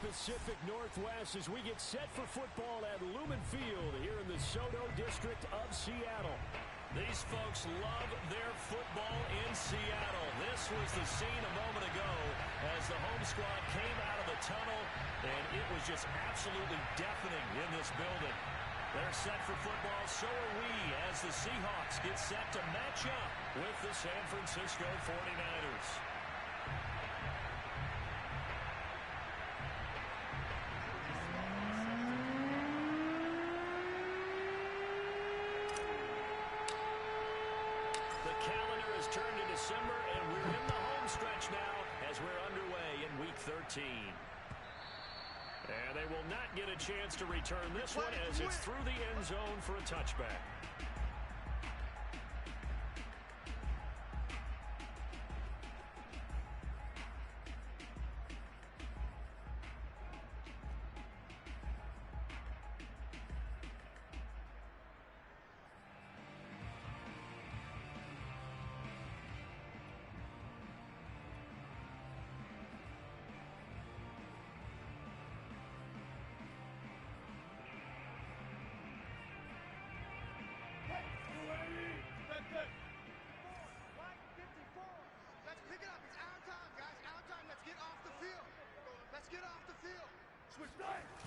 Pacific Northwest as we get set for football at Lumen Field here in the Soto District of Seattle. These folks love their football in Seattle. This was the scene a moment ago as the home squad came out of the tunnel, and it was just absolutely deafening in this building. They're set for football, so are we, as the Seahawks get set to match up with the San Francisco 49ers. Turned to December, and we're in the home stretch now as we're underway in Week 13. And they will not get a chance to return this one as it's through the end zone for a touchback. Let's pick it up. It's our time, guys. Our time. Let's get off the field. Let's get off the field. Switch sides.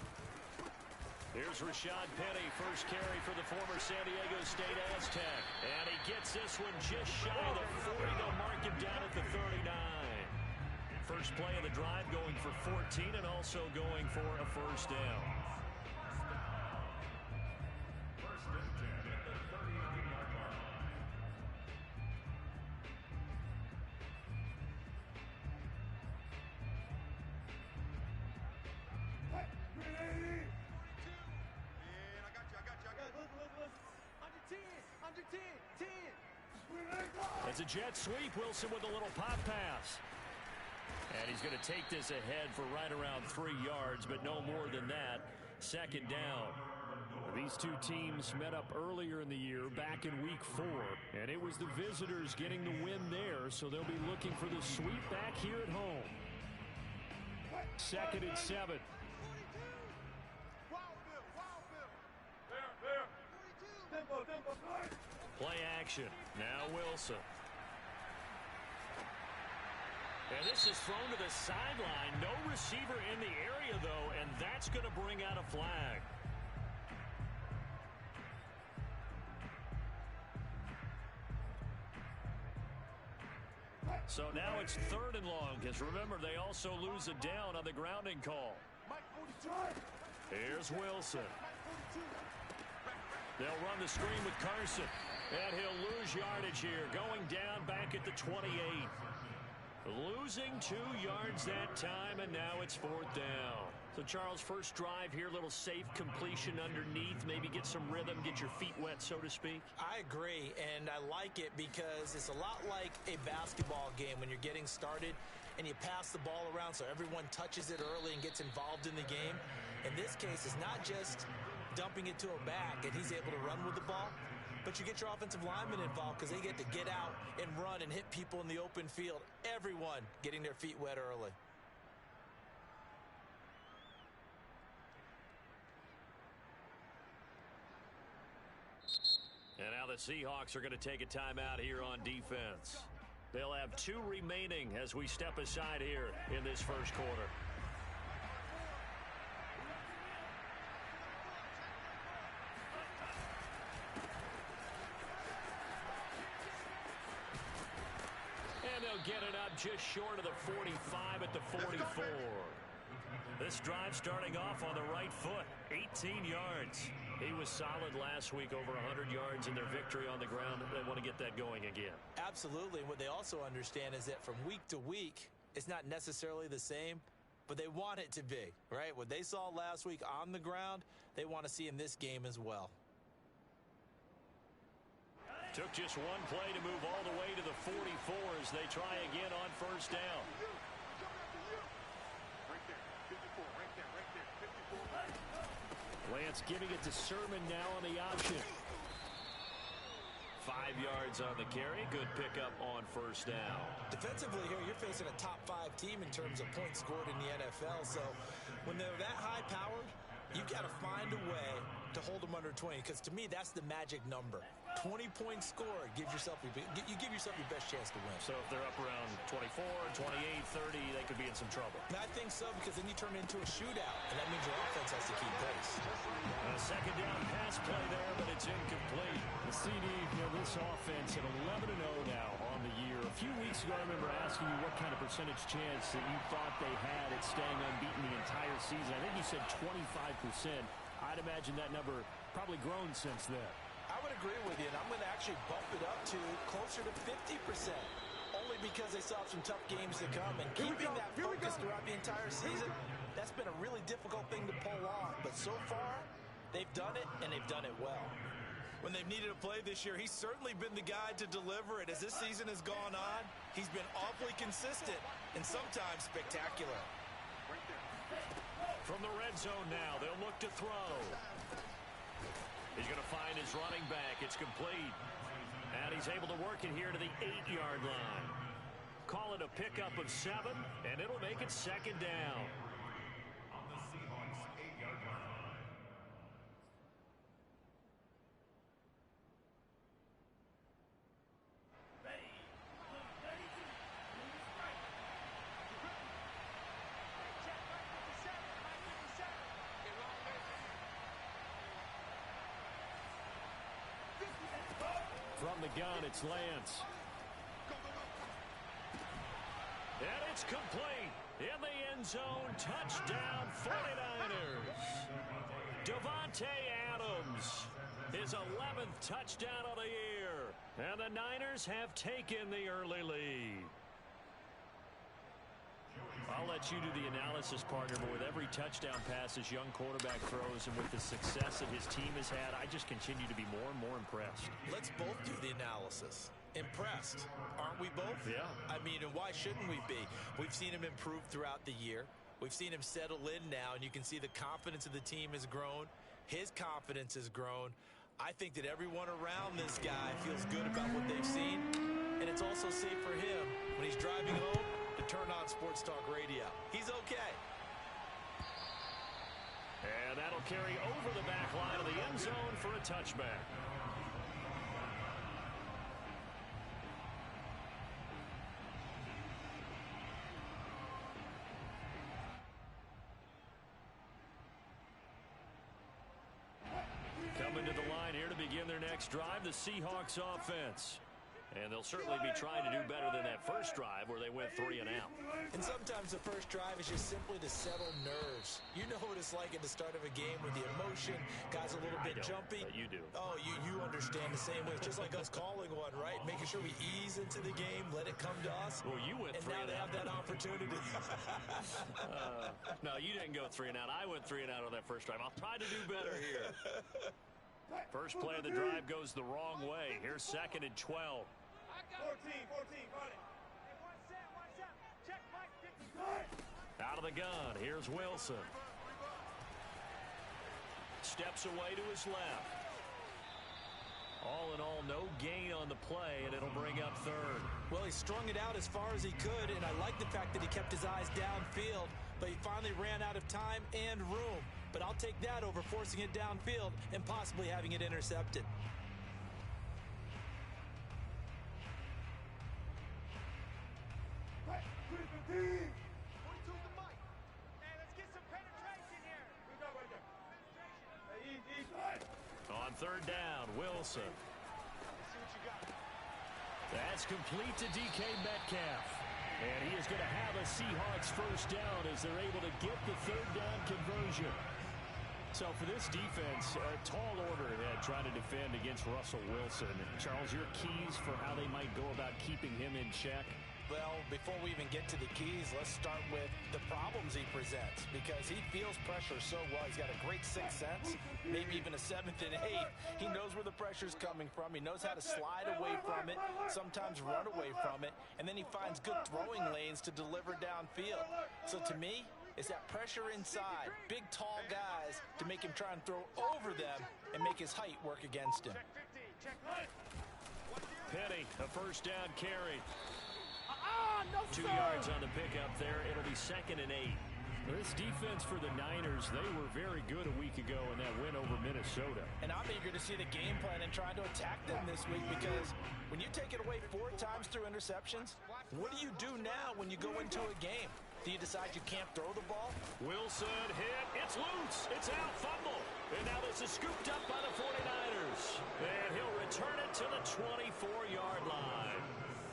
Here's Rashad Penny, first carry for the former San Diego State Aztec. And he gets this one just shy of the 40. They'll mark him down at the 39. First play of the drive going for 14 and also going for a first down. First and 10 at the 38-yard line. Under 10. It's a jet sweep. Wilson with a little pop pass. And he's going to take this ahead for right around 3 yards, but no more than that. Second down. These two teams met up earlier in the year, back in Week 4, and it was the visitors getting the win there, so they'll be looking for the sweep back here at home. Second and 7. Play action. Now Wilson. And this is thrown to the sideline. No receiver in the area, though, and that's going to bring out a flag. So now it's 3rd and long, because remember, they also lose a down on the grounding call. Here's Wilson. They'll run the screen with Carson, and he'll lose yardage here, going down back at the 28. Losing 2 yards that time, and now it's 4th down. So, Charles, first drive here, little safe completion underneath, maybe get some rhythm, get your feet wet, so to speak. I agree, and I like it because it's a lot like a basketball game when you're getting started and you pass the ball around so everyone touches it early and gets involved in the game. In this case, it's not just dumping it to a back and he's able to run with the ball, but you get your offensive linemen involved because they get to get out and run and hit people in the open field. Everyone getting their feet wet early. And now the Seahawks are going to take a timeout here on defense. They'll have 2 remaining as we step aside here in this first quarter. And they'll get it up just short of the 45 at the 44. This drive starting off on the right foot, 18 yards. He was solid last week, over 100 yards in their victory on the ground. They want to get that going again. Absolutely. What they also understand is that from week to week, it's not necessarily the same, but they want it to be, right? What they saw last week on the ground, they want to see in this game as well. Took just one play to move all the way to the 44 as they try again on first down. Lance giving it to Sermon now on the option. 5 yards on the carry. Good pickup on first down. Defensively here, you're facing a top 5 team in terms of points scored in the NFL. So when they're that high-powered, you've got to find a way to hold them under 20, because to me, that's the magic number. 20 points scored, you give yourself your best chance to win. So if they're up around 24, 28, 30, they could be in some trouble. And I think so, because then you turn it into a shootout, and that means your offense has to keep pace. A second down pass play there, but it's incomplete. The CD, this offense at 11-0 now on the year. A few weeks ago, I remember asking you what kind of percentage chance that you thought they had at staying unbeaten the entire season. I think you said 25%. I'd imagine that number probably grown since then. I would agree with you, and I'm going to actually bump it up to closer to 50%, only because they still have some tough games to come, and keeping that focus throughout the entire season, that's been a really difficult thing to pull off. But so far, they've done it, and they've done it well. When they've needed a play this year, he's certainly been the guy to deliver it. As this season has gone on, he's been awfully consistent and sometimes spectacular. From the red zone now, they'll look to throw. He's going to find his running back. It's complete. And he's able to work it here to the 8-yard line. Call it a pickup of 7, and it'll make it second down. On the Seahawks 8-yard line. From the gun, it's Lance. And it's complete. In the end zone, touchdown 49ers. Davante Adams, his 11th touchdown of the year. And the Niners have taken the early lead. I'll let you do the analysis, partner, but with every touchdown pass this young quarterback throws and with the success that his team has had, I just continue to be more and more impressed. Let's both do the analysis. Impressed, aren't we both? Yeah. I mean, and why shouldn't we be? We've seen him improve throughout the year. We've seen him settle in now, and you can see the confidence of the team has grown. His confidence has grown. I think that everyone around this guy feels good about what they've seen, and it's also safe for him when he's driving home to turn on Sports Talk Radio. He's okay. And that'll carry over the back line of the end zone for a touchback. Coming to the line here to begin their next drive, the Seahawks offense. And they'll certainly be trying to do better than that first drive where they went 3 and out. And sometimes the first drive is just simply to settle nerves. You know what it's like at the start of a game with the emotion, guys a little bit jumpy. You do. Oh, you understand the same way. It's just like us calling one, right? Making sure we ease into the game, let it come to us. Well, you went 3 and now they have that opportunity. No, you didn't go 3 and out. I went 3 and out on that first drive. I'll try to do better here. First play of the drive goes the wrong way. Here's 2nd and 12. 14, run it. Out of the gun, here's Wilson. Steps away to his left. All in all, no gain on the play, and it'll bring up 3rd. Well, he strung it out as far as he could, and I like the fact that he kept his eyes downfield, but he finally ran out of time and room. But I'll take that over forcing it downfield and possibly having it intercepted. On 3rd down, Wilson. That's complete to DK Metcalf. And he is going to have a Seahawks first down as they're able to get the 3rd down conversion. So for this defense, a tall order ahead trying to defend against Russell Wilson. Charles, your keys for how they might go about keeping him in check? Well, before we even get to the keys, let's start with the problems he presents, because he feels pressure so well. He's got a great sixth sense, maybe even a 7th and 8th. He knows where the pressure's coming from. He knows how to slide away from it, sometimes run away from it, and then he finds good throwing lanes to deliver downfield. So to me, it's that pressure inside, big, tall guys to make him try and throw over them and make his height work against him. Check 50, check right. Penny, a first down carry. No, 2 yards on the pickup there. It'll be 2nd and 8. This defense for the Niners, they were very good a week ago in that win over Minnesota. And I'm eager to see the game plan and try to attack them this week, because when you take it away 4 times through interceptions, what do you do now when you go into a game? Do you decide you can't throw the ball? Wilson hit. It's loose. It's out. Fumble. And now this is scooped up by the 49ers. And he'll return it to the 24-yard line.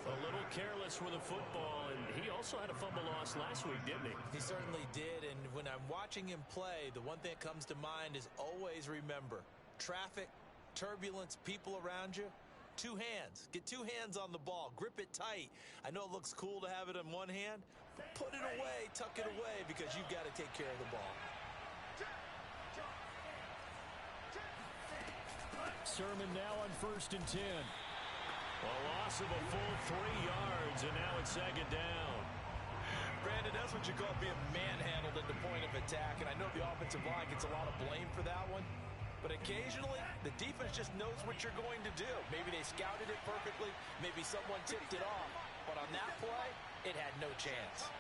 A little careless with the football, and he also had a fumble loss last week, didn't he? He certainly did, and when I'm watching him play, the one thing that comes to mind is always remember, traffic, turbulence, people around you, 2 hands. Get 2 hands on the ball. Grip it tight. I know it looks cool to have it in one hand. Put it away, tuck it away, because you've got to take care of the ball. Sermon now on 1st and 10. A loss of a full 3 yards, and now it's 2nd down. Brandon, that's what you call being manhandled at the point of attack, and I know the offensive line gets a lot of blame for that one, but occasionally the defense just knows what you're going to do. Maybe they scouted it perfectly, maybe someone tipped it off, but on that play, it had no chance.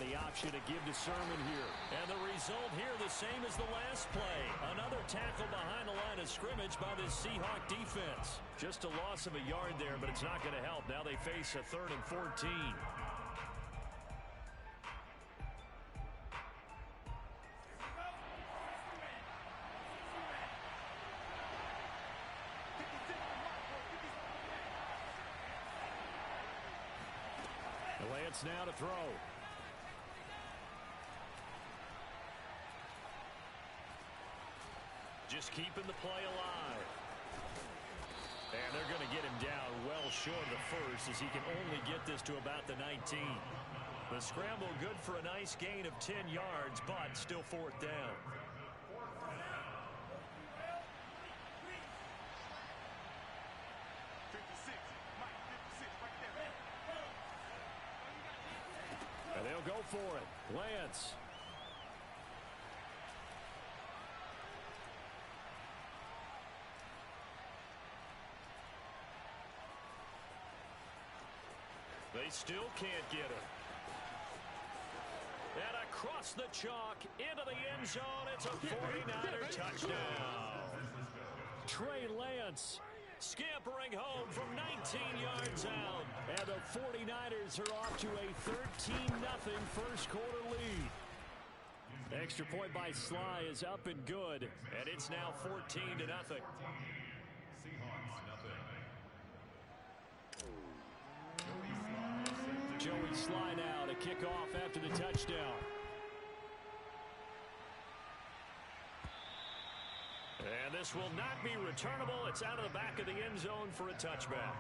The option to give to Sermon here. And the result here the same as the last play. Another tackle behind the line of scrimmage by this Seahawk defense. Just a loss of a yard there, but it's not going to help. Now they face a 3rd and 14. Lance now to throw. Just keeping the play alive. And they're going to get him down well short of the first, as he can only get this to about the 19. The scramble good for a nice gain of 10 yards, but still 4th down. And they'll go for it. Lance. They still can't get him. And across the chalk into the end zone. It's a 49er touchdown. Trey Lance scampering home from 19 yards out. And the 49ers are off to a 13-0 first quarter lead. Extra point by Sly is up and good. And it's now 14-0. Joey Sly now to kick off after the touchdown. And this will not be returnable. It's out of the back of the end zone for a touchback.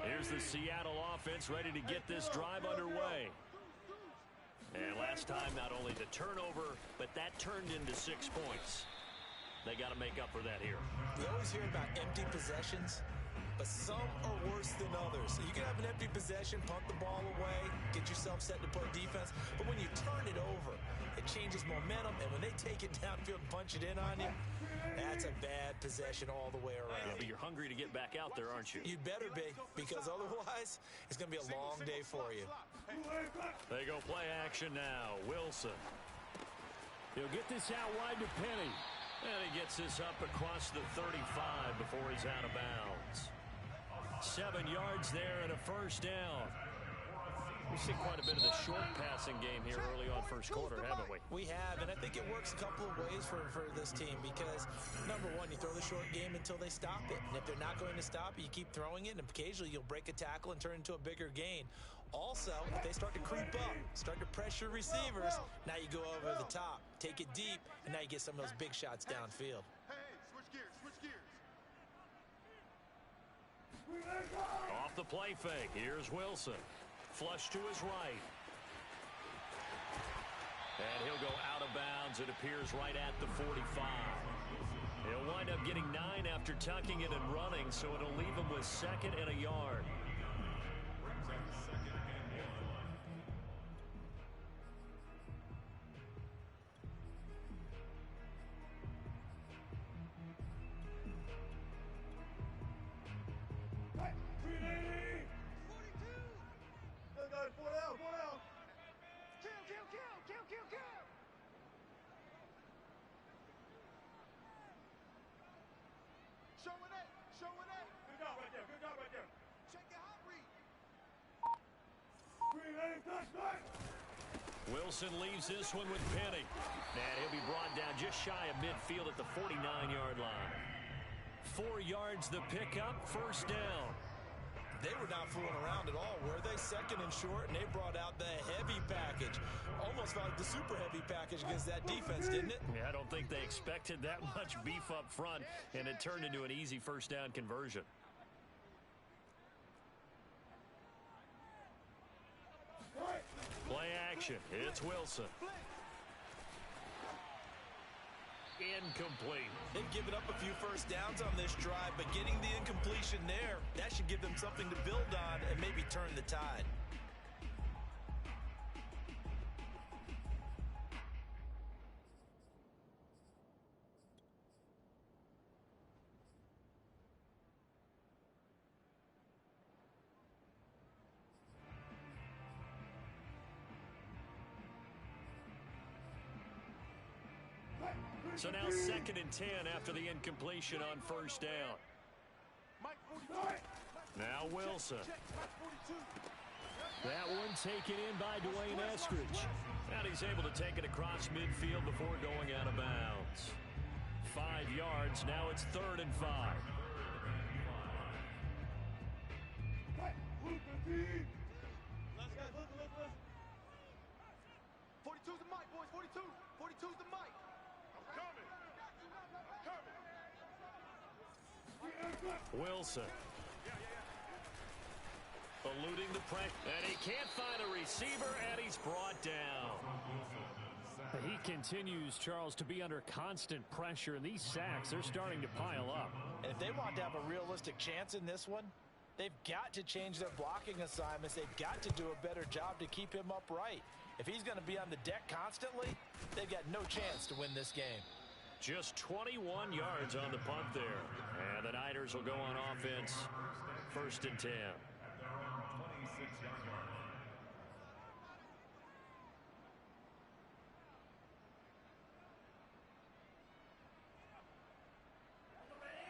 Here's the Seattle offense ready to get this drive underway. And last time, not only the turnover, but that turned into 6 points. They got to make up for that here. We always hear about empty possessions, but some are worse than others. So you can have an empty possession, punt the ball away, get yourself set to play defense, but when you turn it over, it changes momentum, and when they take it downfield and punch it in on you, that's a bad possession all the way around. Yeah, but you're hungry to get back out there, aren't you? You better be, because otherwise, it's going to be a long day for you. They go play action now. Wilson. He'll get this out wide to Penny. And he gets this up across the 35 before he's out of bounds. 7 yards there and a first down. We've seen quite a bit of the short passing game here early on first quarter, haven't we? We have, and I think it works a couple of ways for this team because, number one, you throw the short game until they stop it. And if they're not going to stop it, you keep throwing it, and occasionally you'll break a tackle and turn it into a bigger gain. Also, if they start to creep up, start to pressure receivers, now you go over the top, take it deep, and now you get some of those big shots downfield. Hey, switch gears, switch gears. Off the play fake, here's Wilson. Flush to his right. And he'll go out of bounds. It appears right at the 45. He'll wind up getting 9 after tucking it and running, so it'll leave him with 2nd and a yard. Wilson leaves this one with Penny. And he'll be brought down just shy of midfield at the 49-yard line. 4 yards the pickup, 1st down. They were not fooling around at all, were they? 2nd and short, and they brought out the heavy package. Almost felt like the super heavy package against that defense, didn't it? Yeah, I don't think they expected that much beef up front, and it turned into an easy 1st down conversion. Play action. It's Wilson. Incomplete. They've given up a few 1st downs on this drive, but getting the incompletion there, that should give them something to build on and maybe turn the tide. So now 2nd and 10 after the incompletion on 1st down. Now Wilson. That one taken in by Dwayne Eskridge. And he's able to take it across midfield before going out of bounds. 5 yards. Now it's 3rd and 5. Listen. 42's the mic, boys. 42. 42's the mic. Wilson. Eluding the pressure. And he can't find a receiver, and he's brought down. He continues, Charles, to be under constant pressure, and these sacks, they're starting to pile up. And if they want to have a realistic chance in this one, they've got to change their blocking assignments. They've got to do a better job to keep him upright. If he's going to be on the deck constantly, they've got no chance to win this game. Just 21 yards on the punt there. And the Niners will go on offense. 1st and 10.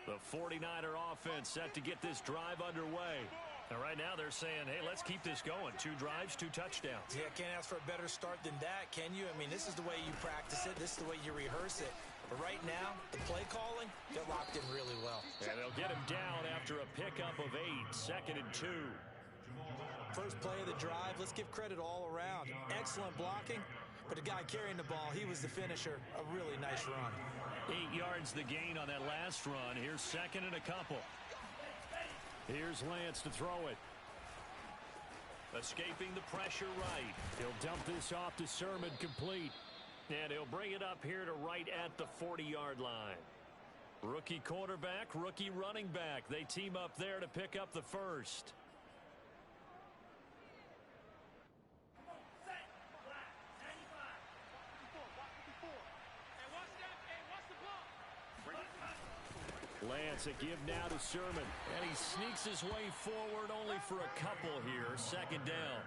The 49er offense set to get this drive underway. And right now they're saying, hey, let's keep this going. 2 drives, 2 touchdowns. Yeah, can't ask for a better start than that, can you? I mean, this is the way you practice it. This is the way you rehearse it. But right now, the play calling, they're locked in really well. And they'll get him down after a pickup of 8. 2nd and 2. First play of the drive, let's give credit all around. Excellent blocking, but the guy carrying the ball, he was the finisher. A really nice run. 8 yards the gain on that last run. Here's 2nd and a couple. Here's Lance to throw it. Escaping the pressure right. He'll dump this off to Sermon, complete. And he'll bring it up here to right at the 40-yard line. Rookie quarterback, rookie running back. They team up there to pick up the first. Lance, a give now to Sermon. And he sneaks his way forward only for a couple here. 2nd down.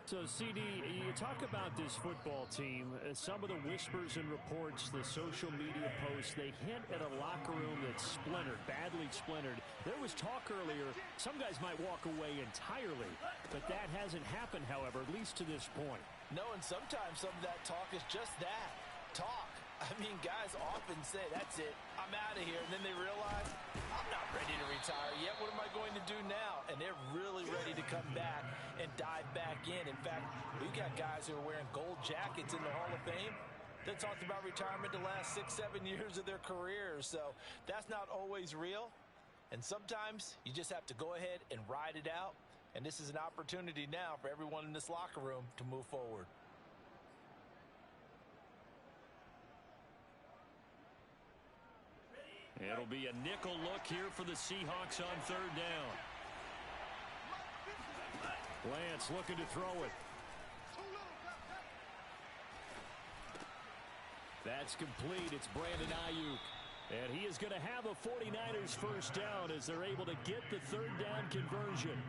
So, CD, you talk about this football team. Some of the whispers and reports, the social media posts, they hint at a locker room that's splintered, badly splintered. There was talk earlier, some guys might walk away entirely. But that hasn't happened, however, at least to this point. No, and sometimes some of that talk is just that, talk. I mean, guys often say, that's it, I'm out of here. And then they realize, I'm not ready to retire yet. What am I going to do now? And they're really ready to come back and dive back in. In fact, we've got guys who are wearing gold jackets in the Hall of Fame that talked about retirement the last 6, 7 years of their careers. So that's not always real. And sometimes you just have to go ahead and ride it out And this is an opportunity now for everyone in this locker room to move forward. It'll be a nickel look here for the Seahawks on third down. Lance looking to throw it. That's complete. It's Brandon Ayuk. And he is going to have a 49ers first down as they're able to get the third down conversion.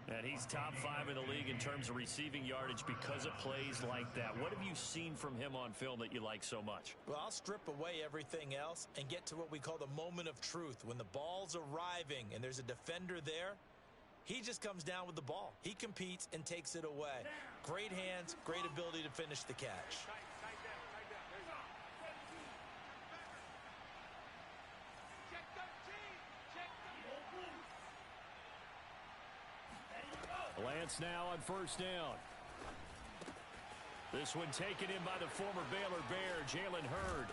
And he's top 5 in the league in terms of receiving yardage because of plays like that. What have you seen from him on film that you like so much? Well, I'll strip away everything else and get to what we call the moment of truth. When the ball's arriving and there's a defender there, he just comes down with the ball. He competes and takes it away. Great hands, great ability to finish the catch. Lance now on first down. This one taken in by the former Baylor Bear, Jalen Hurd.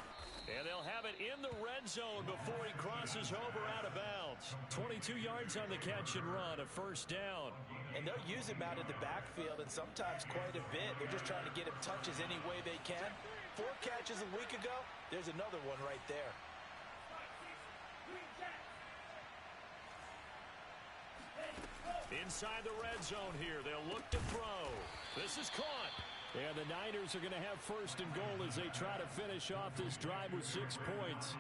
And they'll have it in the red zone before he crosses over out of bounds. 22 yards on the catch and run, a first down. And they'll use him out of the backfield, and sometimes quite a bit. They're just trying to get him touches any way they can. 4 catches a week ago, there's another one right there. Inside the red zone here, they'll look to throw. This is caught. And the Niners are going to have first and goal as they try to finish off this drive with 6 points.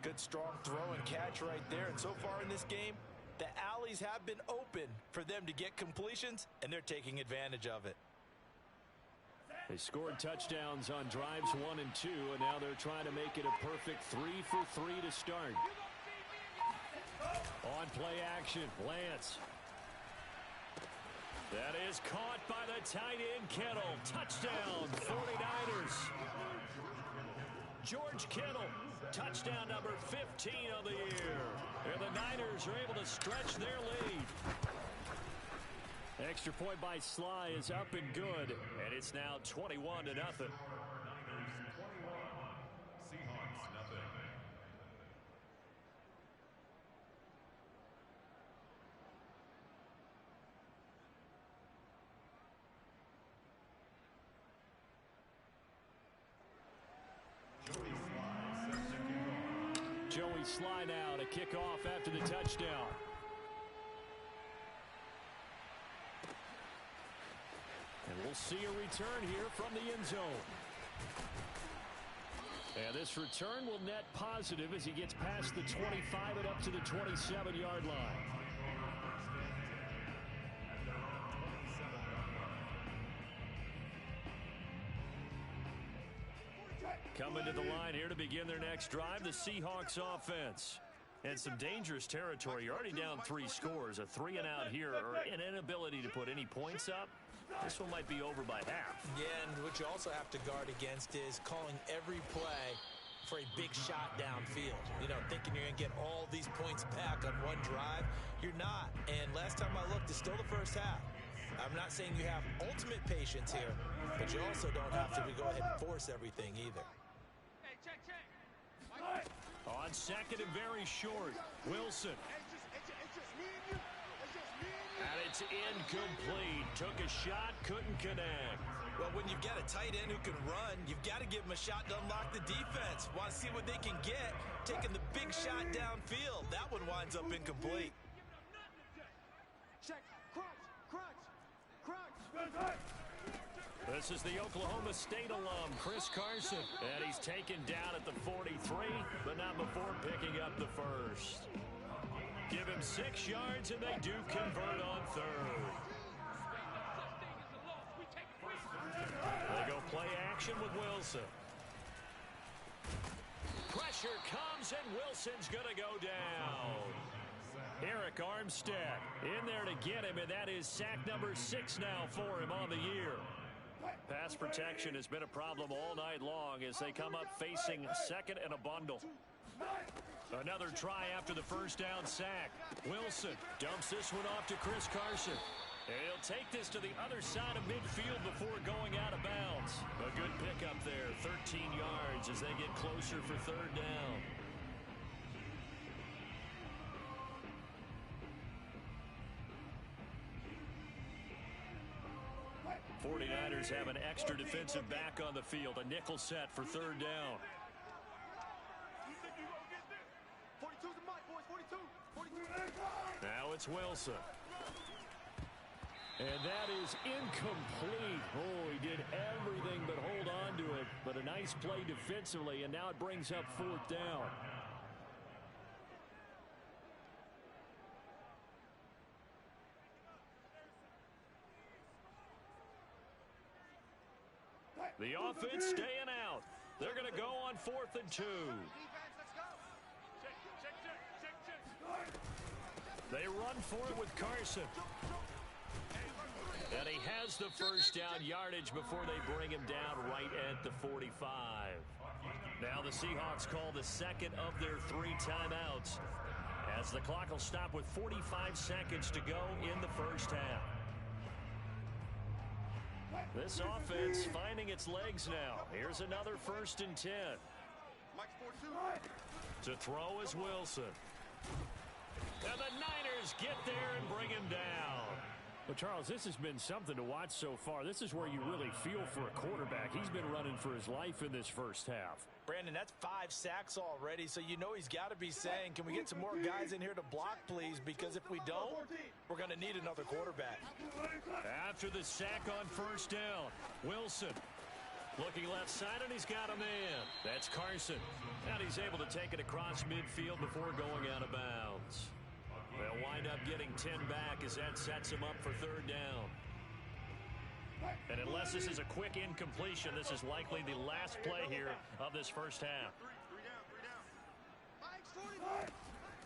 Good strong throw and catch right there. And so far in this game, the alleys have been open for them to get completions, and they're taking advantage of it. They scored touchdowns on drives 1 and 2, and now they're trying to make it a perfect 3 for 3 to start. On play action, Lance. That is caught by the tight end, Kittle. Touchdown, 49ers. George Kittle, touchdown number 15 of the year. And the Niners are able to stretch their lead. Extra point by Sly is up and good, and it's now 21-0. Seahawks, nothing. Joey Sly now to kick off after the touchdown. And we'll see a return here from the end zone. And this return will net positive as he gets past the 25 and up to the 27-yard line. Coming to the line here to begin their next drive, the Seahawks offense. And some dangerous territory. You're already down 3 scores. A 3 and out here, or an inability to put any points up. This one might be over by half. Yeah, and what you also have to guard against is calling every play for a big shot downfield. You know, thinking you're going to get all these points back on one drive. You're not. And last time I looked, it's still the first half. I'm not saying you have ultimate patience here, but you also don't have to go ahead and force everything either. On second and very short, Wilson. And it's incomplete. Took a shot, couldn't connect. Well, when you've got a tight end who can run, you've got to give him a shot to unlock the defense. Want to see what they can get. Taking the big shot downfield. That one winds up incomplete. Check. Crunch. This is the Oklahoma State alum, Chris Carson. And he's taken down at the 43, but not before picking up the first. Give him 6 yards, and they do convert on third. They go play action with Wilson. Pressure comes, and Wilson's going to go down. Eric Armstead in there to get him, and that is sack number 6 now for him on the year. Pass protection has been a problem all night long as they come up facing second and a bundle. Another try after the first down sack. Wilson dumps this one off to Chris Carson. And he'll take this to the other side of midfield before going out of bounds. A good pickup there, 13 yards as they get closer for third down. 49ers have an extra defensive back on the field. A nickel set for third down. 42's the mark, boys. 42. 42. Now it's Wilson. And that is incomplete. Oh, he did everything but hold on to it. But a nice play defensively, and now it brings up fourth down. The offense staying out. They're going to go on 4th and 2. Defense, let's go. They run for it with Carson. And he has the first down yardage before they bring him down right at the 45. Now the Seahawks call the second of their 3 timeouts, as the clock will stop with 45 seconds to go in the first half. This offense finding its legs now. Here's another 1st and 10. Mike's 42. To throw is Wilson. And the Niners get there and bring him down. Well, Charles, this has been something to watch so far. This is where you really feel for a quarterback. He's been running for his life in this first half. Brandon, that's 5 sacks already, so you know he's got to be saying, can we get some more guys in here to block, please? Because if we don't, we're going to need another quarterback. After the sack on first down, Wilson looking left side, and he's got a man. That's Carson. And he's able to take it across midfield before going out of bounds. They'll wind up getting 10 back as that sets him up for third down. And unless this is a quick incompletion, this is likely the last play here of this first half. Three down. Mike's 40.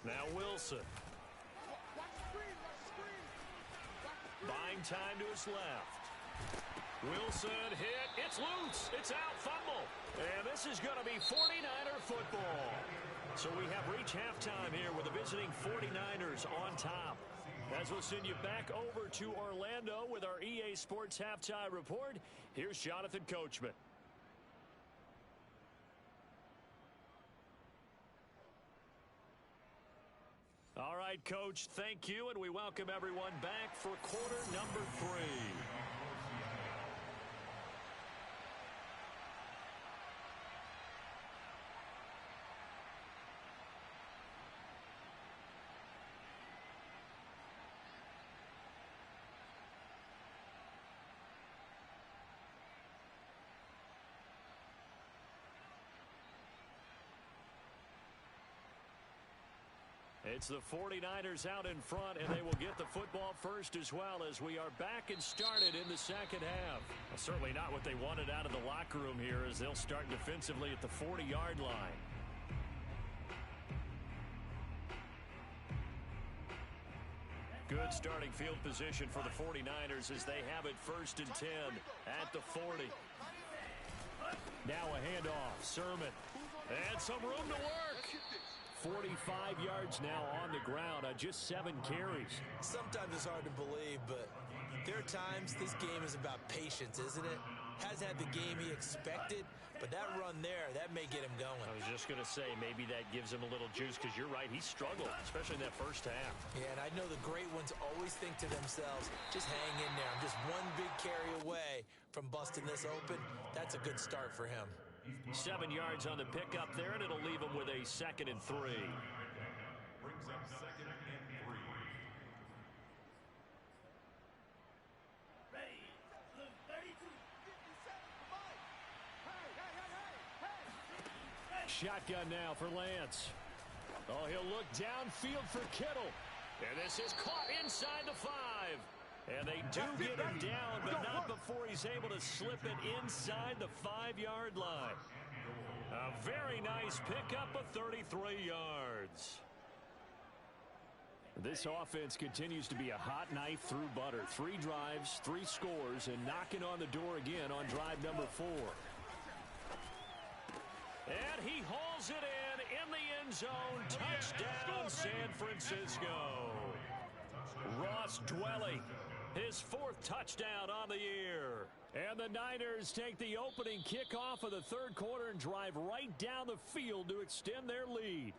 Now Wilson. Watch the screen. Buying time to his left. Wilson hit. It's loose. It's out. Fumble. And this is going to be 49er football. So we have reached halftime here with the visiting 49ers on top. As we'll send you back over to Orlando with our EA Sports Halftime Report, here's Jonathan Coachman. All right, Coach, thank you, and we welcome everyone back for quarter number 3. It's the 49ers out in front, and they will get the football first as well, as we are back and started in the second half. Well, certainly not what they wanted out of the locker room here, as they'll start defensively at the 40-yard line. Good starting field position for the 49ers as they have it 1st and 10 at the 40. Now a handoff. Sermon. And some room to work. 45 yards now on the ground on just 7 carries. Sometimes it's hard to believe, but there are times this game is about patience, isn't it? Has had the game he expected, but that run there, that may get him going. I was just going to say, maybe that gives him a little juice, because you're right, he struggled, especially in that first half. Yeah, and I know the great ones always think to themselves, just hang in there. I'm just one big carry away from busting this open. That's a good start for him. 7 yards on the pickup there, and it'll leave him with a 2nd and 3. Brings up 2nd and 3. Shotgun now for Lance. Oh, he'll look downfield for Kittle. And this is caught inside the 5. And they do get him down, but not before he's able to slip it inside the 5-yard line. A very nice pickup of 33 yards. This offense continues to be a hot knife through butter. 3 drives, 3 scores, and knocking on the door again on drive number 4. And he hauls it in the end zone. Touchdown, San Francisco. Ross Dwelly, his 4th touchdown on the year. And the Niners take the opening kickoff of the 3rd quarter and drive right down the field to extend their lead.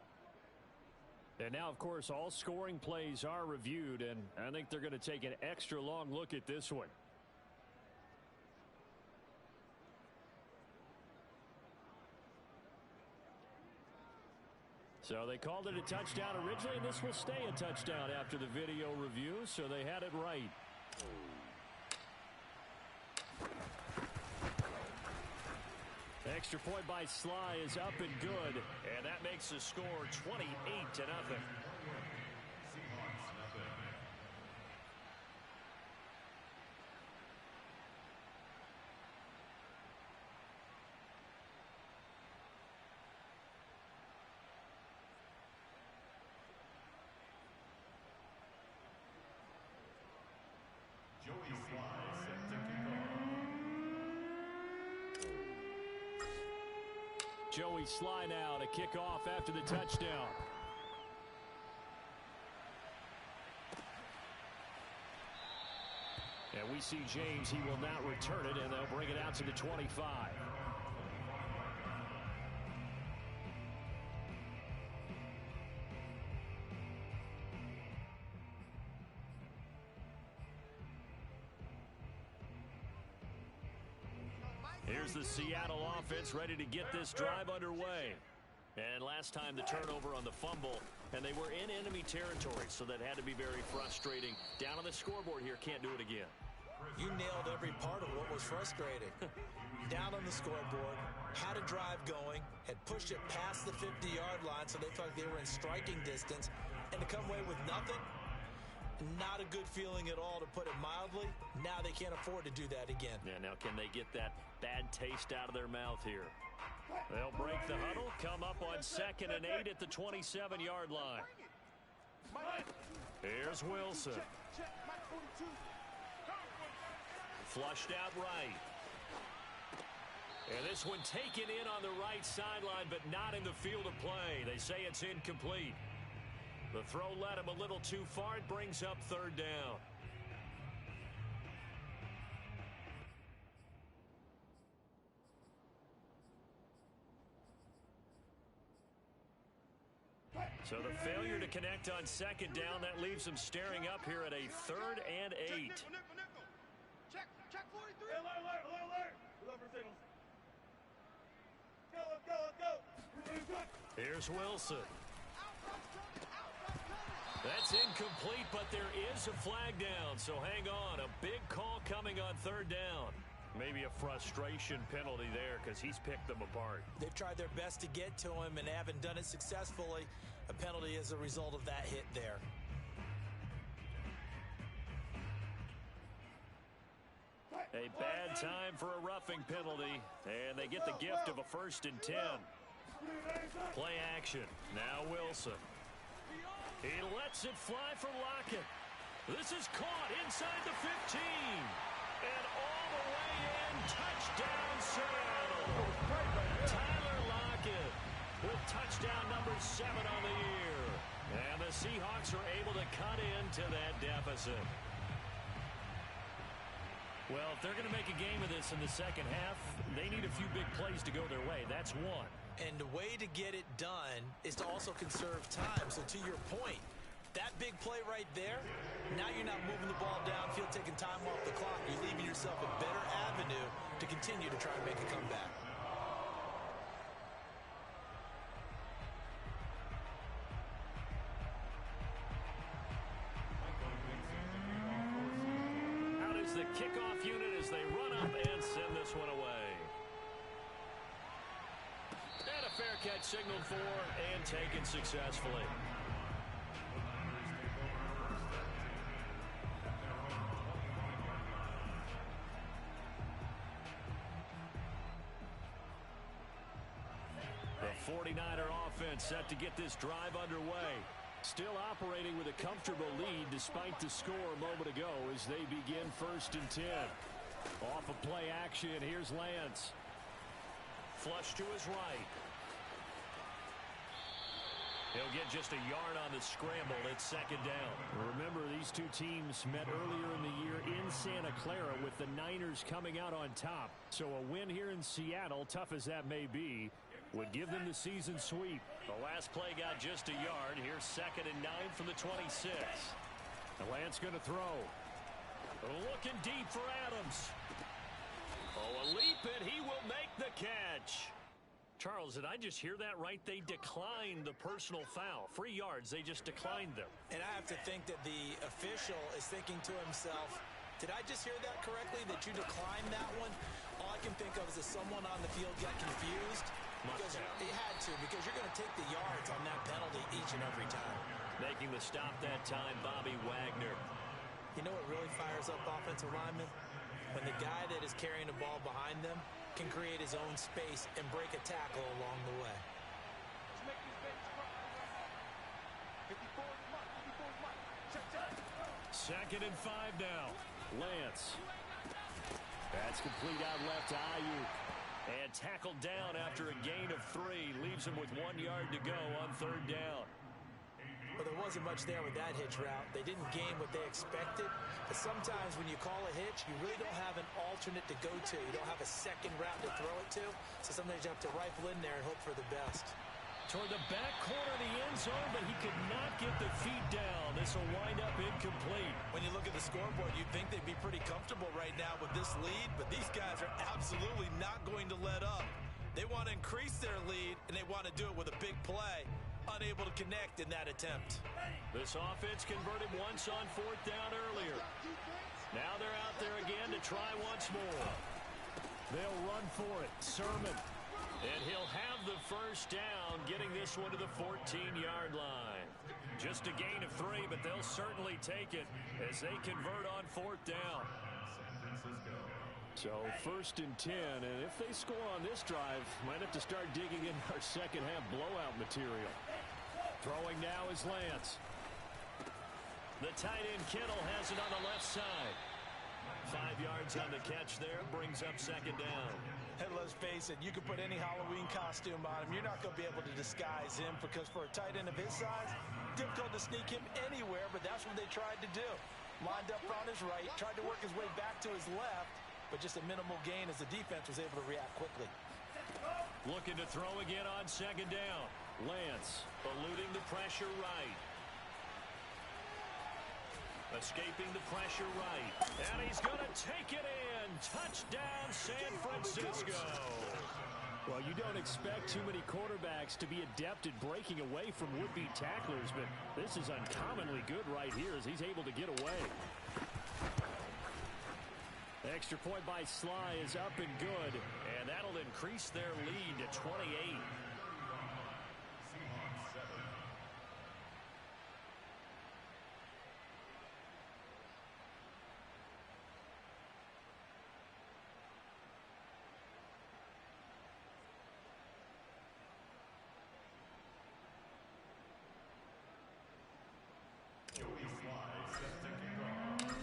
And now, of course, all scoring plays are reviewed, and I think they're going to take an extra long look at this one. So they called it a touchdown originally, and this will stay a touchdown after the video review, so they had it right. Extra point by Sly is up and good. And that makes the score 28-0. Joey Sly set to kick off. Joey Sly now to kick off after the touchdown. And we see James. He will not return it, and they'll bring it out to the 25. Here's the Seattle offense ready to get this drive underway. And last time the turnover on the fumble, and they were in enemy territory, so that had to be very frustrating. Down on the scoreboard here, can't do it again. You nailed every part of what was frustrating. Down on the scoreboard, had a drive going, had pushed it past the 50-yard line so they felt like they were in striking distance, and to come away with nothing, not a good feeling at all, to put it mildly. Now they can't afford to do that again. Yeah, now can they get that bad taste out of their mouth here? They'll break the huddle, come up on 2nd and 8 at the 27-yard line. Here's Wilson. Flushed out right. And this one taken in on the right sideline, but not in the field of play. They say it's incomplete. The throw led him a little too far. It brings up 3rd down. So the failure to connect on 2nd down, that leaves them staring up here at a 3rd and 8. Check 43. Alert. Look for signals. Let's go. Here's Wilson. That's incomplete, but there is a flag down, so hang on. A big call coming on 3rd down. Maybe a frustration penalty there because he's picked them apart. They've tried their best to get to him and haven't done it successfully. A penalty as a result of that hit there. A bad time for a roughing penalty, and they get the gift of a 1st and 10. Play action. Now Wilson. He lets it fly for Lockett. This is caught inside the 15. And all the way in. Touchdown, Seattle. Tyler Lockett with touchdown number 7 on the year. And the Seahawks are able to cut into that deficit. Well, if they're going to make a game of this in the second half, they need a few big plays to go their way. That's one. And the way to get it done is to also conserve time. So to your point, that big play right there, now you're not moving the ball downfield, taking time off the clock. You're leaving yourself a better avenue to continue to try and make a comeback. Out is the kickoff unit as they run up and send this one away. And a fair catch signaled for and taken successfully. The 49er offense set to get this drive underway. Still operating with a comfortable lead despite the score a moment ago as they begin 1st and 10. Off of play action, here's Lance. Flush to his right. He'll get just a yard on the scramble. It's 2nd down. Remember, these two teams met earlier in the year in Santa Clara with the Niners coming out on top. So a win here in Seattle, tough as that may be, would give them the season sweep. The last play got just a yard. Here's 2nd and 9 from the 26. The Lance going to throw. Looking deep for Adams. Oh, a leap, and he will make the catch. Charles, did I just hear that right? They declined the personal foul. 3 yards, they just declined them. And I have to think that the official is thinking to himself, did I just hear that correctly, that you declined that one? All I can think of is that someone on the field got confused. Because he had to, because you're going to take the yards on that penalty each and every time. Making the stop that time, Bobby Wagner. You know what really fires up offensive linemen? When the guy that is carrying the ball behind them can create his own space and break a tackle along the way. Let's make these babies cry. 54 is mark. 54 is mark. Check, check. 2nd and 5 now. Lance. That's complete out left to Ayuk. And tackled down after a gain of 3. Leaves him with 1 yard to go on 3rd down. Well, there wasn't much there with that hitch route. They didn't gain what they expected. But sometimes when you call a hitch, you really don't have an alternate to go to. You don't have a second route to throw it to. So sometimes you have to rifle in there and hope for the best. Toward the back corner of the end zone, but he could not get the feet down. This will wind up incomplete. When you look at the scoreboard, you'd think they'd be pretty comfortable right now with this lead, but these guys are absolutely not going to let up. They want to increase their lead, and they want to do it with a big play. Unable to connect in that attempt. This offense converted once on 4th down earlier. Now they're out there again to try once more. They'll run for it. Sermon. And he'll have the first down, getting this one to the 14-yard line. Just a gain of 3, but they'll certainly take it as they convert on 4th down. So 1st and 10, and if they score on this drive, might have to start digging in our second half blowout material. Throwing now is Lance. The tight end Kittle has it on the left side. 5 yards on the catch there, brings up 2nd down. And let's face it, you can put any Halloween costume on him. You're not going to be able to disguise him because for a tight end of his size, difficult to sneak him anywhere, but that's what they tried to do. Lined up on his right, tried to work his way back to his left, but just a minimal gain as the defense was able to react quickly. Looking to throw again on 2nd down. Lance eluding the pressure right. Escaping the pressure right. And he's going to take it in. Touchdown, San Francisco. Well, you don't expect too many quarterbacks to be adept at breaking away from would-be tacklers, but this is uncommonly good right here as he's able to get away. Extra point by Sly is up and good, and that'll increase their lead to 28.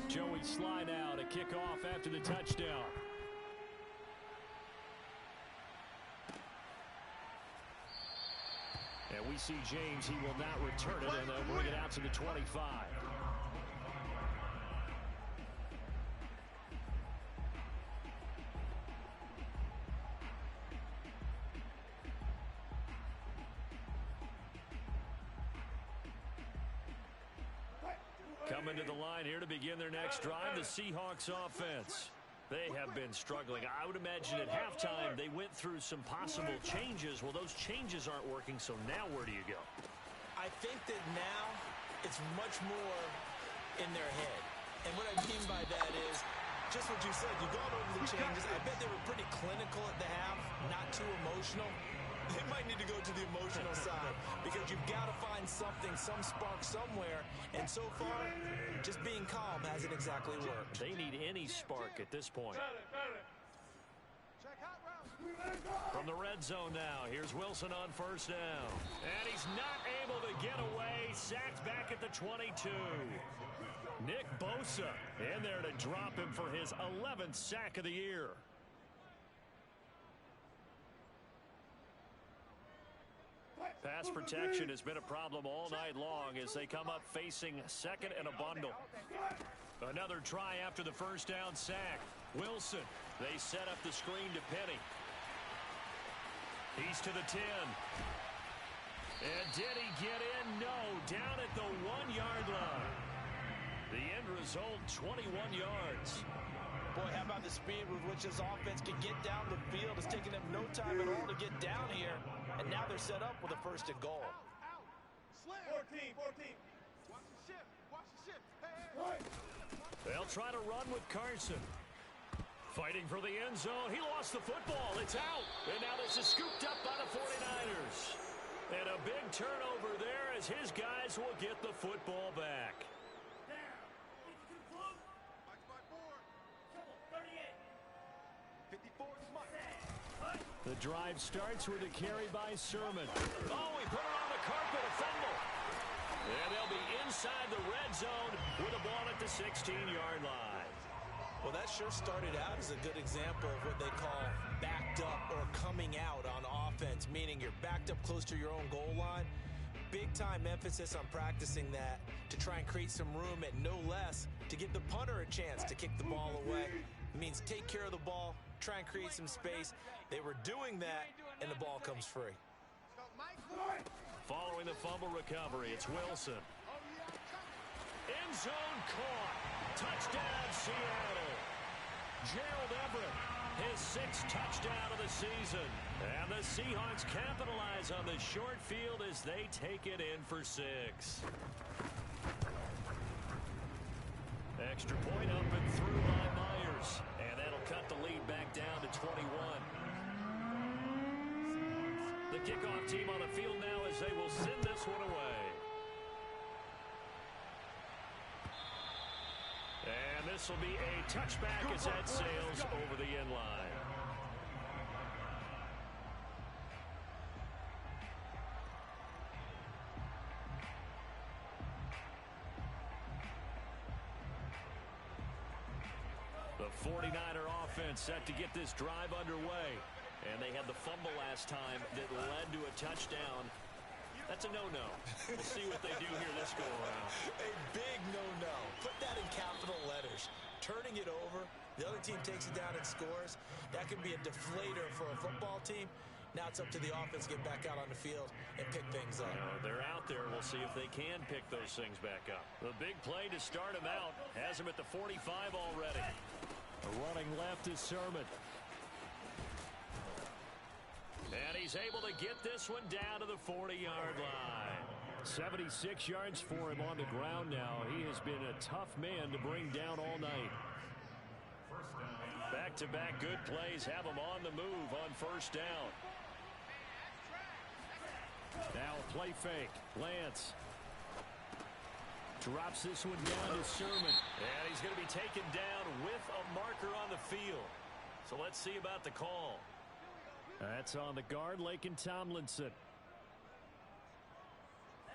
Joey Sly now to kick off after the touchdown. And we see James, he will not return it, and they'll bring it out to the 25. Coming to the line here to begin their next drive, the Seahawks offense. They have been struggling. I would imagine at halftime they went through some possible changes. Well, those changes aren't working, so now where do you go? I think that now it's much more in their head. And what I mean by that is just what you said. You've gone over the changes. I bet they were pretty clinical at the half, not too emotional. They might need to go to the emotional side because you've got to find something, some spark somewhere. And so far, just being calm hasn't exactly worked. They need any spark at this point. Check hot route. From the red zone now, here's Wilson on 1st down. And he's not able to get away. Sacked back at the 22. Nick Bosa in there to drop him for his 11th sack of the year. Pass protection has been a problem all night long as they come up facing 2nd and a bundle. Another try after the 1st down sack. Wilson, they set up the screen to Penny. He's to the 10. And did he get in? No, down at the 1-yard line. The end result, 21 yards. Boy, how about the speed with which this offense can get down the field? It's taking them no time at all to get down here. And now they're set up with a 1st and goal. Out. Slam. 14. Watch the shift. Watch the shift. Hey. They'll try to run with Carson. Fighting for the end zone. He lost the football. It's out. And now this is scooped up by the 49ers. And a big turnover there as his guys will get the football back. The drive starts with a carry by Sermon. Oh, he put it on the carpet, a fumble. And they'll be inside the red zone with a ball at the 16-yard line. Well, that sure started out as a good example of what they call backed up or coming out on offense, meaning you're backed up close to your own goal line. Big-time emphasis on practicing that to try and create some room at no less to give the punter a chance to kick the ball away. It means take care of the ball, try and create some space. They were doing that, and the ball comes free. Following the fumble recovery, it's Wilson. End zone caught. Touchdown, Seattle. Gerald Everett, his 6th touchdown of the season. And the Seahawks capitalize on the short field as they take it in for 6. Extra point up and through by Myers. And that'll cut the lead back down to 21. The kickoff team on the field now as they will send this one away. And this will be a touchback as that sails over the end line. The 49er offense set to get this drive underway. And they had the fumble last time that led to a touchdown. That's a no-no. We'll see what they do here this go-around. A big no-no. Put that in capital letters. Turning it over, the other team takes it down and scores. That can be a deflator for a football team. Now it's up to the offense to get back out on the field and pick things up. They're out there. We'll see if they can pick those things back up. The big play to start him out has him at the 45 already. Running left is Sermon. And he's able to get this one down to the 40-yard line. 76 yards for him on the ground now. He has been a tough man to bring down all night. Back-to-back good plays have him on the move on 1st down. Now a play fake. Lance drops this one down to Sermon. And he's going to be taken down with a marker on the field. So let's see about the call. That's on the guard, Laken Tomlinson.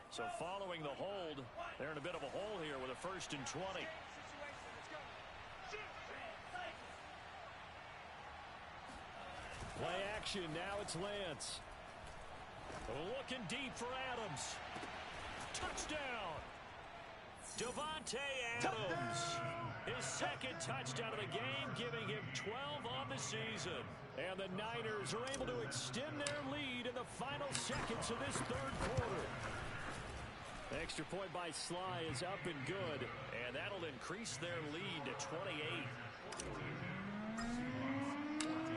So following the hold, they're in a bit of a hole here with a 1st and 20. Play action, now it's Lance. Looking deep for Adams. Touchdown! Devontae Adams. His 2nd touchdown of the game, giving him 12 on the season. And the Niners are able to extend their lead in the final seconds of this 3rd quarter. Extra point by Sly is up and good, and that'll increase their lead to 28.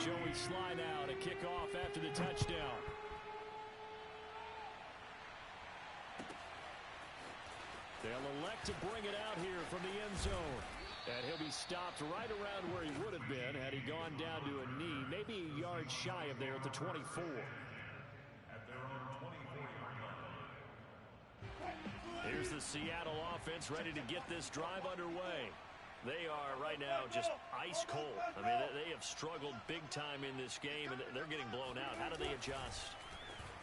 Joey Sly now to kick off after the touchdown. They'll elect to bring it out here from the end zone. And he'll be stopped right around where he would have been had he gone down to a knee, maybe a yard shy of there at the 24. At their own 24-yard line. Here's the Seattle offense ready to get this drive underway. They are right now just ice cold. I mean, they have struggled big time in this game, and they're getting blown out. How do they adjust?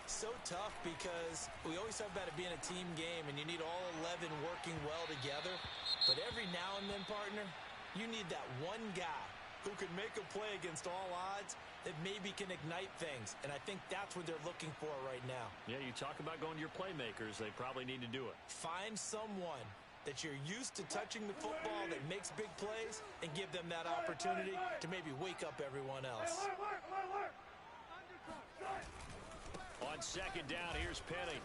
So tough because we always talk about it being a team game and you need all 11 working well together. But every now and then, partner, you need that one guy who can make a play against all odds that maybe can ignite things. And I think that's what they're looking for right now. Yeah, you talk about going to your playmakers. They probably need to do it. Find someone that you're used to touching the football that makes big plays and give them that opportunity to maybe wake up everyone else. On 2nd down, here's Penny.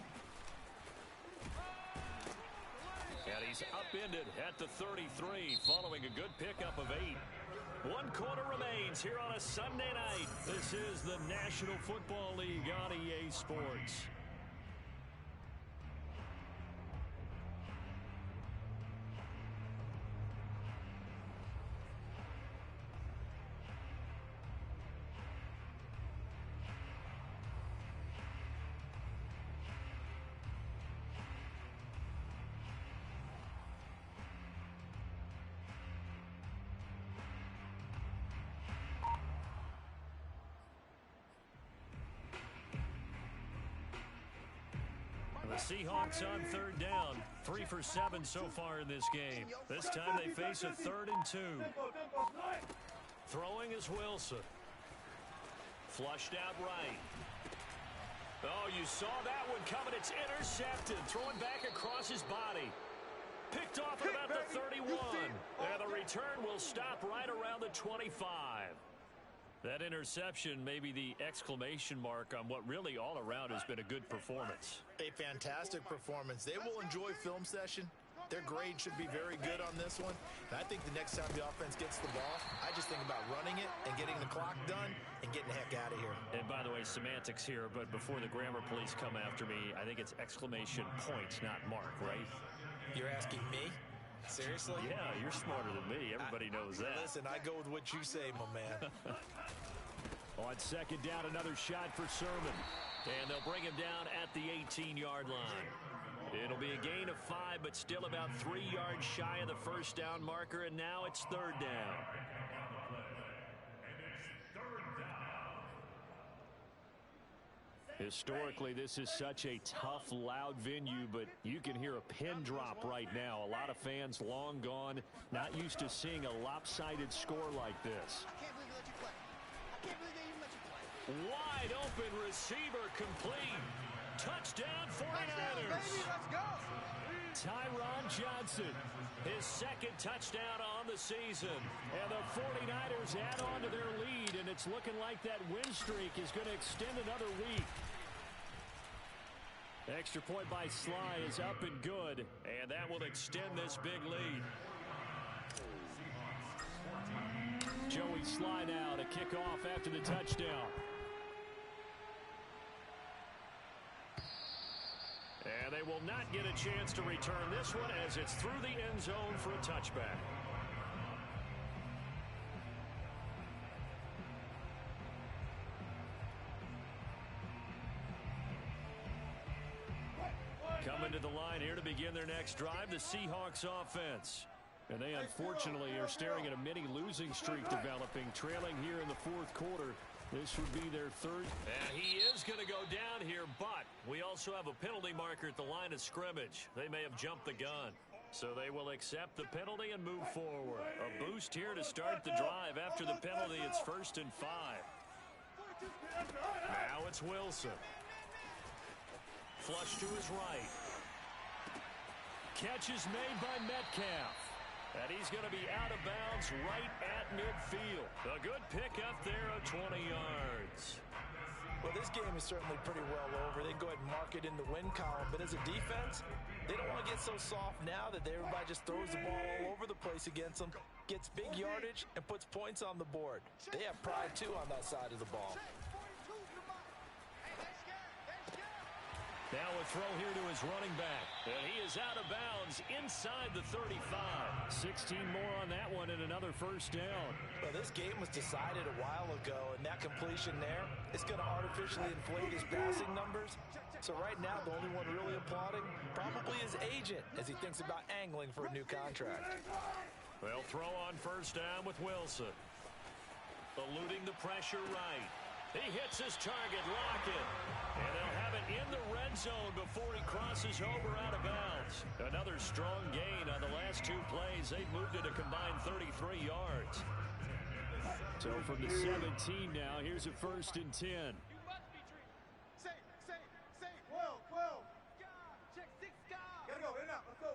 And he's upended at the 33 following a good pickup of 8. One quarter remains here on a Sunday night. This is the National Football League on EA Sports. The Seahawks on third down. 3 for 7 so far in this game. This time they face a 3rd and 2. Throwing is Wilson. Flushed out right. Oh, you saw that one coming. It's intercepted. Throwing back across his body. Picked off at about the 31. And the return will stop right around the 25. That interception may be the exclamation mark on what really all around has been a good performance. A fantastic performance. They will enjoy film session. Their grade should be very good on this one. And I think the next time the offense gets the ball, I just think about running it and getting the clock done and getting the heck out of here. And by the way, semantics here, but before the grammar police come after me, I think it's exclamation point, not mark, right? You're asking me? Seriously? Yeah, you're smarter than me. Everybody knows that. Listen, I go with what you say, my man. On second down, another shot for Sermon. And they'll bring him down at the 18-yard line. It'll be a gain of 5, but still about 3 yards shy of the first down marker, and now it's third down. Historically, this is such a tough, loud venue, but you can hear a pin drop right now. A lot of fans long gone, not used to seeing a lopsided score like this. I can't believe they let you play. I can't believe they even let you play. Wide open receiver complete. Touchdown 49ers. Baby, let's go. Tyron Johnson, his second touchdown on the season. And the 49ers add on to their lead, and it's looking like that win streak is going to extend another week. Extra point by Sly is up and good, and that will extend this big lead. Joey Sly now to kick off after the touchdown. And they will not get a chance to return this one as it's through the end zone for a touchback. Coming to the line here to begin their next drive, the Seahawks offense. And they unfortunately are staring at a mini losing streak developing, trailing here in the fourth quarter. This would be their third. And he is going to go down here, but we also have a penalty marker at the line of scrimmage. They may have jumped the gun. So they will accept the penalty and move forward. A boost here to start the drive. After the penalty, it's 1st and 5. Now it's Wilson. Flush to his right. Catch is made by Metcalf. And he's going to be out of bounds right at midfield. A good pickup there of 20 yards. Well, this game is certainly pretty well over. They can go ahead and mark it in the win column. But as a defense, they don't want to get so soft now that everybody just throws the ball all over the place against them, gets big yardage, and puts points on the board. They have pride, too, on that side of the ball. Now a throw here to his running back. And he is out of bounds inside the 35. 16 more on that one and another first down. Well, this game was decided a while ago, and that completion there is going to artificially inflate his passing numbers. So right now, the only one really applauding probably his agent as he thinks about angling for a new contract. They'll throw on first down with Wilson. Eluding the pressure right. He hits his target, Lockett. And they'll have it in the red zone before he crosses over out of bounds. Another strong gain on the last 2 plays. They've moved it a combined 33 yards. So from the 17 now, here's a 1st and 10. Safe. 12. Check 6 guys. Gotta go, in and out, let's go.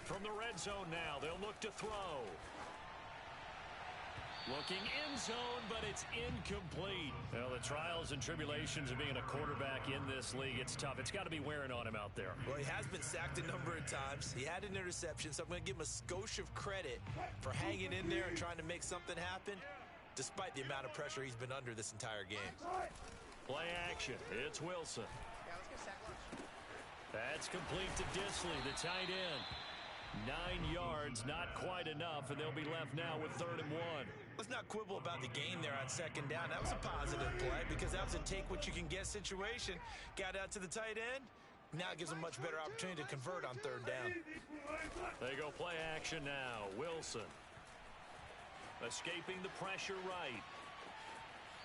From the red zone now, they'll look to throw. Looking in zone, but it's incomplete. Well, the trials and tribulations of being a quarterback in this league, it's tough. It's got to be wearing on him out there. Well, he has been sacked a number of times. He had an interception, so I'm going to give him a skosh of credit for hanging in there and trying to make something happen, despite the amount of pressure he's been under this entire game. Play action. It's Wilson. Yeah, let's get sack lunch. That's complete to Disley, the tight end. 9 yards, not quite enough, and they'll be left now with 3rd and 1. Let's not quibble about the gain there on 2nd down. That was a positive play because that was a take-what-you-can-get situation. Got out to the tight end. Now it gives them much better opportunity to convert on 3rd down. They go play action now. Wilson escaping the pressure right.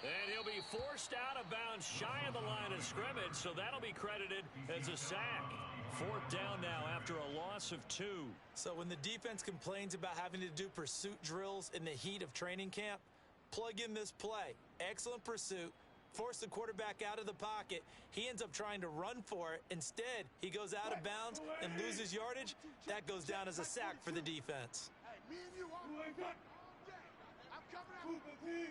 And he'll be forced out of bounds shy of the line of scrimmage, so that'll be credited as a sack. 4th down now after a loss of 2. So when the defense complains about having to do pursuit drills in the heat of training camp, plug in this play. Excellent pursuit. Force the quarterback out of the pocket. He ends up trying to run for it. Instead, he goes out of bounds and loses yardage. That goes down as a sack for the defense. Hey, me and you all day. I'm coming after you.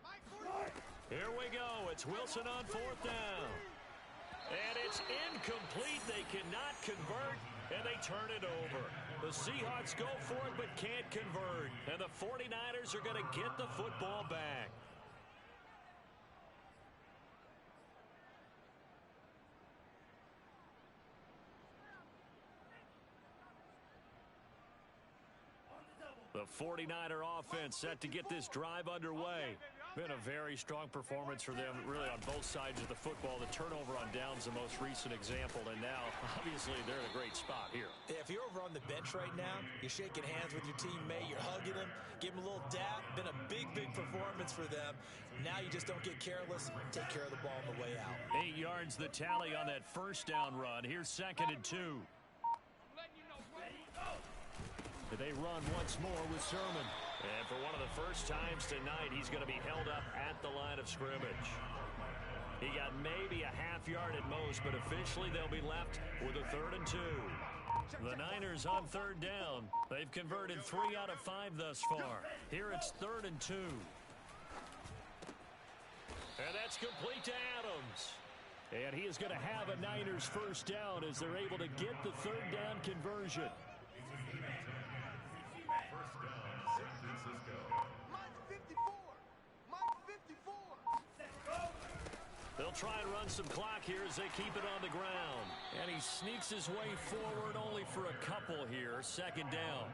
Mike, 40. Here we go. It's Wilson on 4th down. And it's incomplete. They cannot convert, and they turn it over. The Seahawks go for it but can't convert. And the 49ers are going to get the football back. The 49er offense set to get this drive underway. Been a very strong performance for them, really, on both sides of the football. The turnover on downs, the most recent example, and now, obviously, they're in a great spot here. Yeah, if you're over on the bench right now, you're shaking hands with your teammate, you're hugging him, give him a little dap. Been a big, big performance for them. Now you just don't get careless. Take care of the ball on the way out. 8 yards the tally on that 1st down run. Here's 2nd and 2. They run once more with Sermon. And for one of the first times tonight, he's going to be held up at the line of scrimmage. He got maybe a half yard at most, but officially they'll be left with a 3rd and 2. The Niners on 3rd down. They've converted 3 out of 5 thus far. Here it's 3rd and 2. And that's complete to Adams. And he is going to have a Niners 1st down as they're able to get the 3rd down conversion. Mike 54. Mike 54. They'll try and run some clock here as they keep it on the ground. And he sneaks his way forward only for a couple here. 2nd down.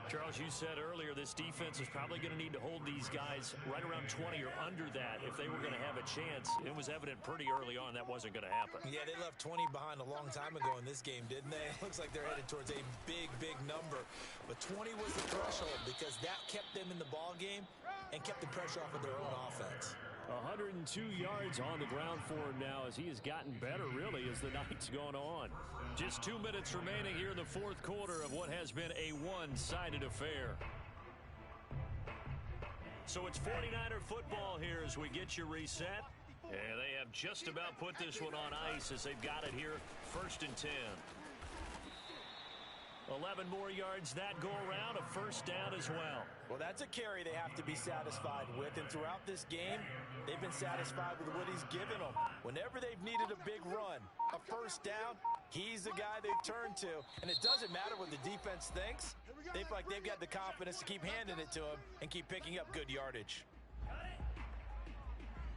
Charles, you said earlier this defense is probably going to need to hold these guys right around 20 or under that if they were going to have a chance. It was evident pretty early on that wasn't going to happen. Yeah, they left 20 behind a long time ago in this game, didn't they? It looks like they're headed towards a big, big number. But 20 was the threshold because that kept them in the ball game and kept the pressure off of their own offense. 102 yards on the ground for him now as he has gotten better, really, as the night's gone on. Just 2 minutes remaining here in the 4th quarter of what has been a one-sided affair. So it's 49er football here as we get you reset. And they have just about put this one on ice as they've got it here, 1st and 10. 11 more yards that go around, a 1st down as well. Well, that's a carry they have to be satisfied with, and throughout this game, they've been satisfied with what he's given them. Whenever they've needed a big run, a 1st down, he's the guy they've turned to, and it doesn't matter what the defense thinks. They feel like they've got the confidence to keep handing it to him and keep picking up good yardage.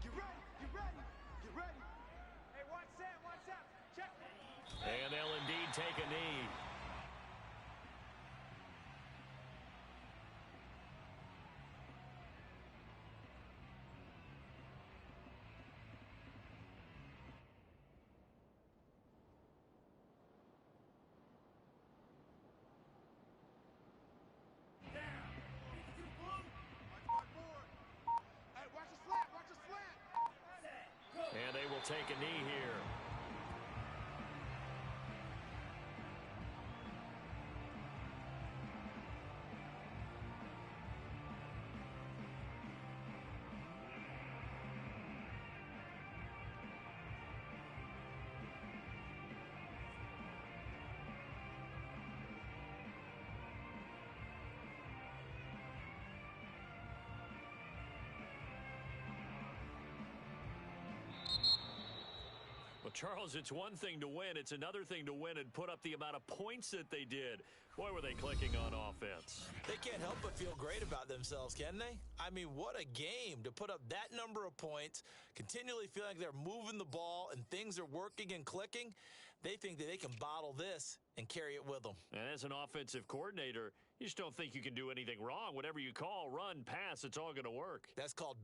Get ready. Get ready. Get ready. Hey, one set. Check. And they'll indeed take a knee. And they will take a knee here. Charles, it's one thing to win. It's another thing to win and put up the amount of points that they did. Boy, were they clicking on offense. They can't help but feel great about themselves, can they? I mean, what a game to put up that number of points, continually feeling like they're moving the ball and things are working and clicking. They think that they can bottle this and carry it with them. And as an offensive coordinator, you just don't think you can do anything wrong. Whatever you call, run, pass, it's all going to work. That's called